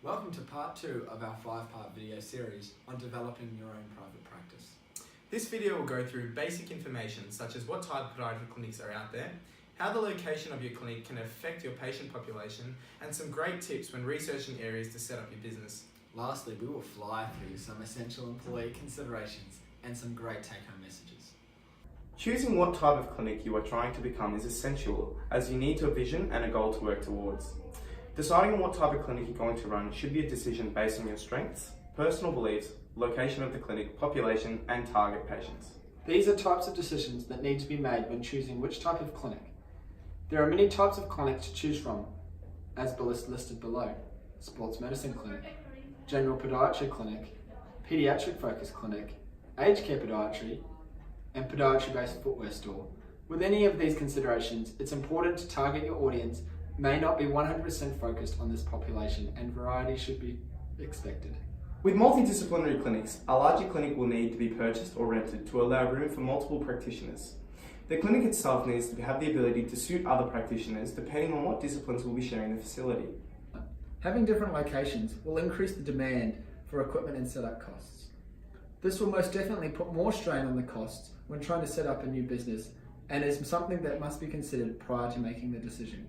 Welcome to part 2 of our 5-part video series on developing your own private practice. This video will go through basic information such as what type of podiatry clinics are out there, how the location of your clinic can affect your patient population, and some great tips when researching areas to set up your business. Lastly, we will fly through some essential employee considerations and some great take-home messages. Choosing what type of clinic you are trying to become is essential, as you need a vision and a goal to work towards. Deciding on what type of clinic you're going to run should be a decision based on your strengths, personal beliefs, location of the clinic, population, and target patients. These are types of decisions that need to be made when choosing which type of clinic. There are many types of clinics to choose from, as listed below: sports medicine clinic, general podiatry clinic, pediatric focused clinic, aged care podiatry, and podiatry-based footwear store. With any of these considerations, it's important to target your audience may not be 100% focused on this population, and variety should be expected. With multidisciplinary clinics, a larger clinic will need to be purchased or rented to allow room for multiple practitioners. The clinic itself needs to have the ability to suit other practitioners depending on what disciplines will be sharing the facility. Having different locations will increase the demand for equipment and setup costs. This will most definitely put more strain on the costs when trying to set up a new business, and is something that must be considered prior to making the decision.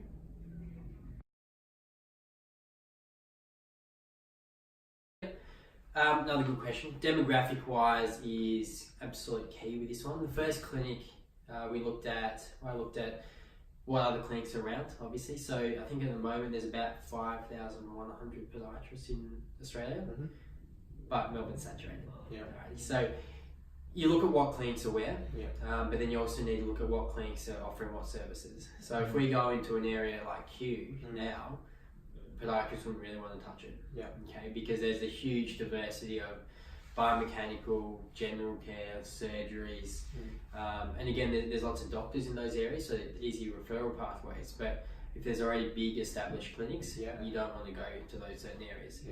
Another good question. Demographic-wise is absolute key with this one. The first clinic I looked at what other clinics are around, obviously. So I think at the moment there's about 5,100 podiatrists in Australia, but Melbourne's saturated. Yeah. Alrighty. So you look at what clinics are where, but then you also need to look at what clinics are offering what services. So if we go into an area like Kew now, podiatrists wouldn't really want to touch it. Okay, because there's a huge diversity of biomechanical, general care, surgeries, and again, there's lots of doctors in those areas, so easy referral pathways. But if there's already big established clinics, you don't want to go to those certain areas.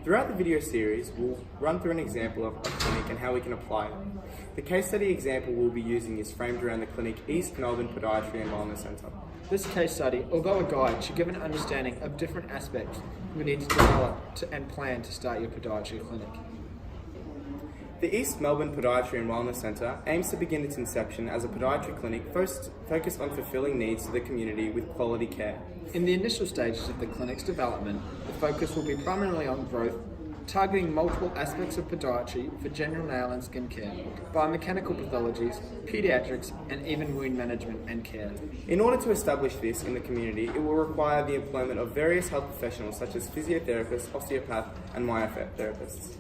Throughout the video series, we'll run through an example of a clinic and how we can apply it. The case study example we'll be using is framed around the clinic East Melbourne Podiatry and Wellness Centre. This case study, although a guide, should give an understanding of different aspects we need to develop and plan to start your podiatry clinic. The East Melbourne Podiatry and Wellness Centre aims to begin its inception as a podiatry clinic focused on fulfilling needs to the community with quality care. In the initial stages of the clinic's development, the focus will be primarily on growth, targeting multiple aspects of podiatry for general nail and skin care, biomechanical pathologies, paediatrics, and even wound management and care. In order to establish this in the community, it will require the employment of various health professionals such as physiotherapists, osteopaths, and myotherapists.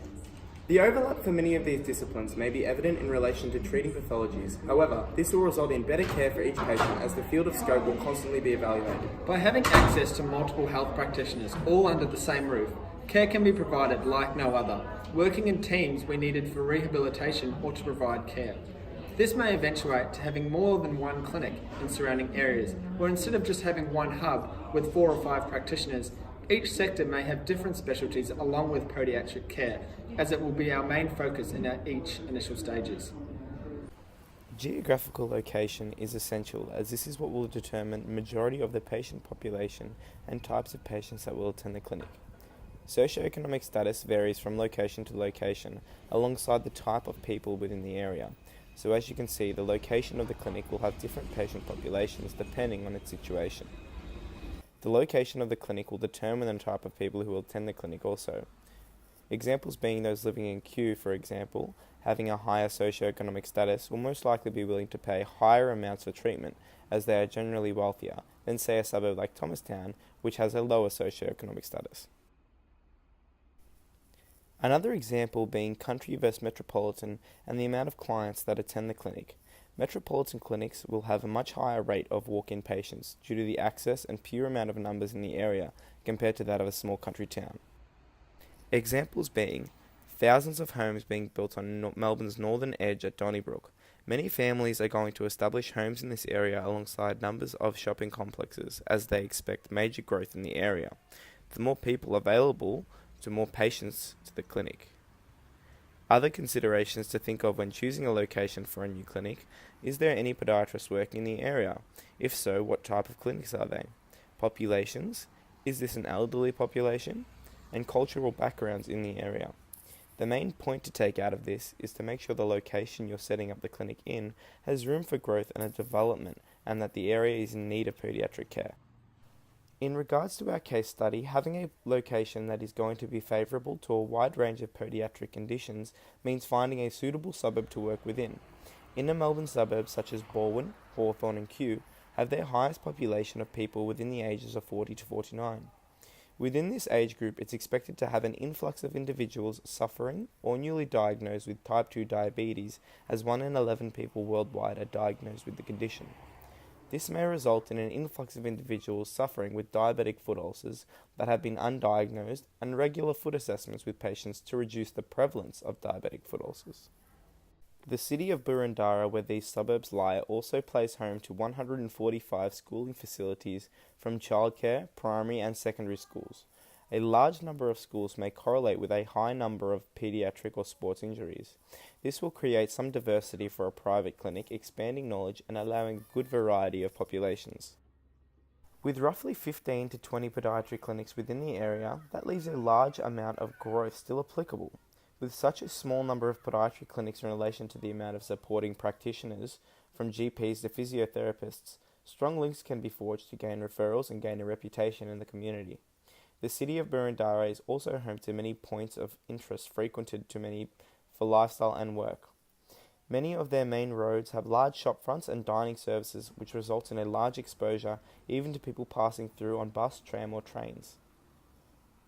The overlap for many of these disciplines may be evident in relation to treating pathologies. However, this will result in better care for each patient as the field of scope will constantly be evaluated. By having access to multiple health practitioners all under the same roof, care can be provided like no other, working in teams where needed for rehabilitation or to provide care. This may eventuate to having more than one clinic in surrounding areas, where instead of just having one hub with 4 or 5 practitioners, each sector may have different specialties along with podiatric care, as it will be our main focus in each initial stages. Geographical location is essential, as this is what will determine the majority of the patient population and types of patients that will attend the clinic. Socioeconomic status varies from location to location, alongside the type of people within the area. So as you can see, the location of the clinic will have different patient populations depending on its situation. The location of the clinic will determine the type of people who will attend the clinic also. Examples being those living in Kew, for example, having a higher socioeconomic status will most likely be willing to pay higher amounts for treatment, as they are generally wealthier, than say a suburb like Thomastown, which has a lower socioeconomic status. Another example being country versus metropolitan and the amount of clients that attend the clinic. Metropolitan clinics will have a much higher rate of walk-in patients due to the access and pure amount of numbers in the area compared to that of a small country town. Examples being thousands of homes being built on Melbourne's northern edge at Donnybrook. Many families are going to establish homes in this area alongside numbers of shopping complexes as they expect major growth in the area. The more people available, to more patients to the clinic. Other considerations to think of when choosing a location for a new clinic: is there any podiatrists working in the area? If so, what type of clinics are they? Populations: is this an elderly population? And cultural backgrounds in the area. The main point to take out of this is to make sure the location you're setting up the clinic in has room for growth and development, and that the area is in need of pediatric care. In regards to our case study, having a location that is going to be favourable to a wide range of podiatric conditions means finding a suitable suburb to work within. Inner Melbourne suburbs such as Balwyn, Hawthorn and Kew have their highest population of people within the ages of 40 to 49. Within this age group, it's expected to have an influx of individuals suffering or newly diagnosed with type 2 diabetes, as 1 in 11 people worldwide are diagnosed with the condition. This may result in an influx of individuals suffering with diabetic foot ulcers that have been undiagnosed, and regular foot assessments with patients to reduce the prevalence of diabetic foot ulcers. The city of Boroondara, where these suburbs lie, also plays home to 145 schooling facilities from childcare, primary and secondary schools. A large number of schools may correlate with a high number of paediatric or sports injuries. This will create some diversity for a private clinic, expanding knowledge and allowing a good variety of populations. With roughly 15 to 20 podiatry clinics within the area, that leaves a large amount of growth still applicable. With such a small number of podiatry clinics in relation to the amount of supporting practitioners, from GPs to physiotherapists, strong links can be forged to gain referrals and gain a reputation in the community. The city of Boroondara is also home to many points of interest frequented to many for lifestyle and work. Many of their main roads have large shop fronts and dining services, which results in a large exposure even to people passing through on bus, tram or trains.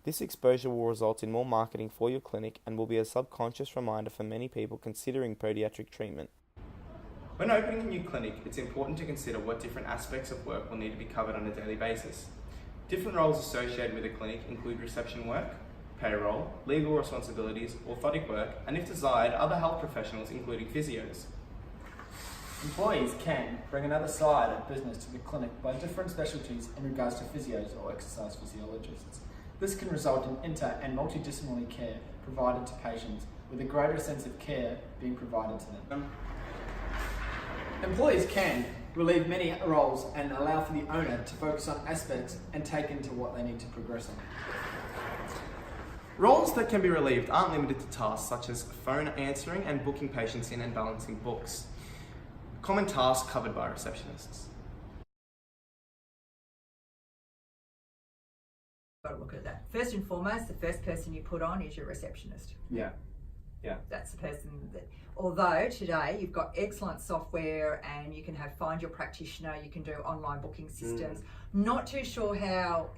This exposure will result in more marketing for your clinic and will be a subconscious reminder for many people considering podiatric treatment. When opening a new clinic, it's important to consider what different aspects of work will need to be covered on a daily basis. Different roles associated with a clinic include reception work, payroll, legal responsibilities, orthotic work, and if desired, other health professionals including physios. Employees can bring another side of business to the clinic by different specialties in regards to physios or exercise physiologists. This can result in inter- and multidisciplinary care provided to patients, with a greater sense of care being provided to them. Employees can relieve many roles and allow for the owner to focus on aspects and take into what they need to progress on. Roles that can be relieved aren't limited to tasks such as phone answering and booking patients in and balancing books. Common tasks covered by receptionists. Got to look at that. First and foremost, the first person you put on is your receptionist. Yeah. That's the person that, although today you've got excellent software and you can find your practitioner, you can do online booking systems. Not too sure how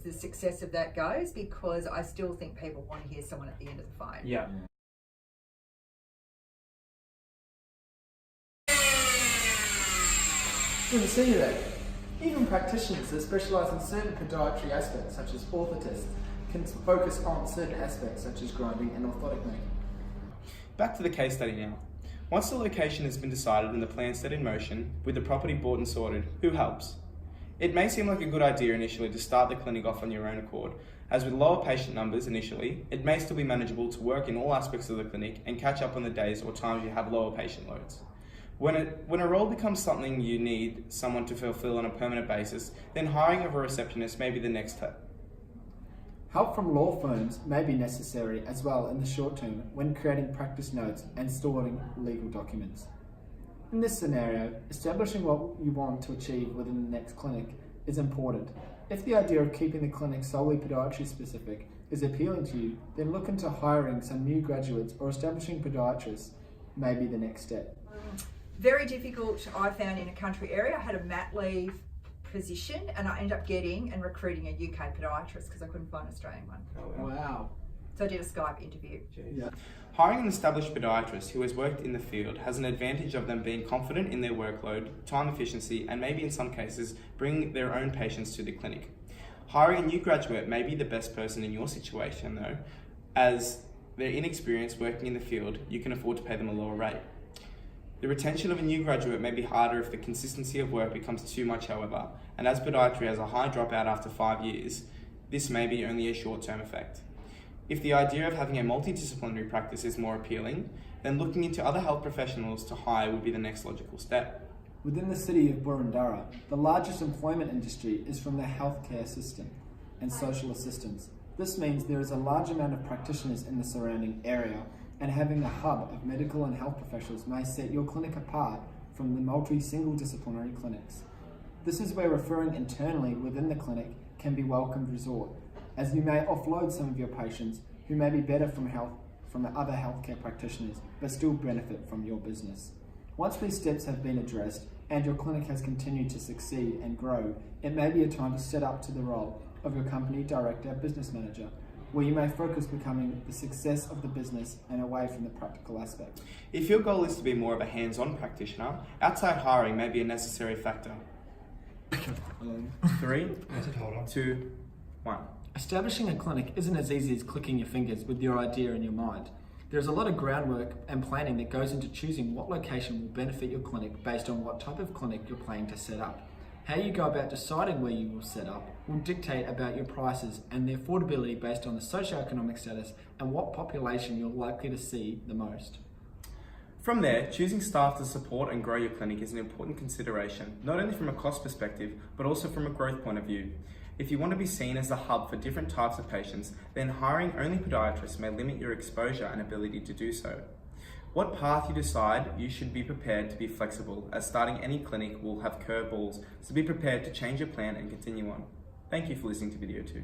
the success of that goes, because I still think people want to hear someone at the end of the phone. Yeah. Good to see you there. Even practitioners that specialise in certain podiatry aspects, such as orthotists, can focus on certain aspects such as grinding and orthotic making. Back to the case study now. Once the location has been decided and the plan set in motion, with the property bought and sorted, who helps? It may seem like a good idea initially to start the clinic off on your own accord, as with lower patient numbers initially, it may still be manageable to work in all aspects of the clinic and catch up on the days or times you have lower patient loads. When a role becomes something you need someone to fulfill on a permanent basis, then hiring of a receptionist may be the next step. Help from law firms may be necessary as well in the short term when creating practice notes and storing legal documents. In this scenario, establishing what you want to achieve within the next clinic is important. If the idea of keeping the clinic solely podiatry specific is appealing to you, then look into hiring some new graduates or establishing podiatrists may be the next step. Very difficult, I found, in a country area. I had a mat leave position and I ended up getting and recruiting a UK podiatrist because I couldn't find an Australian one. Oh, Wow. So I did a Skype interview. Yeah. Hiring an established podiatrist who has worked in the field has an advantage of them being confident in their workload, time efficiency, and maybe in some cases bring their own patients to the clinic. Hiring a new graduate may be the best person in your situation though, as they're inexperienced working in the field, you can afford to pay them a lower rate. The retention of a new graduate may be harder if the consistency of work becomes too much, however, and as podiatry has a high dropout after 5 years, this may be only a short-term effect. If the idea of having a multidisciplinary practice is more appealing, then looking into other health professionals to hire would be the next logical step. Within the city of Boroondara, the largest employment industry is from the healthcare system and social assistance. This means there is a large amount of practitioners in the surrounding area, and having a hub of medical and health professionals may set your clinic apart from the multi-single disciplinary clinics. This is where referring internally within the clinic can be a welcomed resort, as you may offload some of your patients who may be better from other healthcare practitioners but still benefit from your business. Once these steps have been addressed and your clinic has continued to succeed and grow, it may be a time to step up to the role of your company director, business manager, where you may focus becoming the success of the business and away from the practical aspect. If your goal is to be more of a hands-on practitioner, outside hiring may be a necessary factor. 3, 2, 1. Establishing a clinic isn't as easy as clicking your fingers with your idea in your mind. There's a lot of groundwork and planning that goes into choosing what location will benefit your clinic based on what type of clinic you're planning to set up. How you go about deciding where you will set up will dictate about your prices and the affordability based on the socioeconomic status and what population you're likely to see the most. From there, choosing staff to support and grow your clinic is an important consideration, not only from a cost perspective, but also from a growth point of view. If you want to be seen as the hub for different types of patients, then hiring only podiatrists may limit your exposure and ability to do so. What path you decide, you should be prepared to be flexible, as starting any clinic will have curveballs, so be prepared to change your plan and continue on. Thank you for listening to video 2.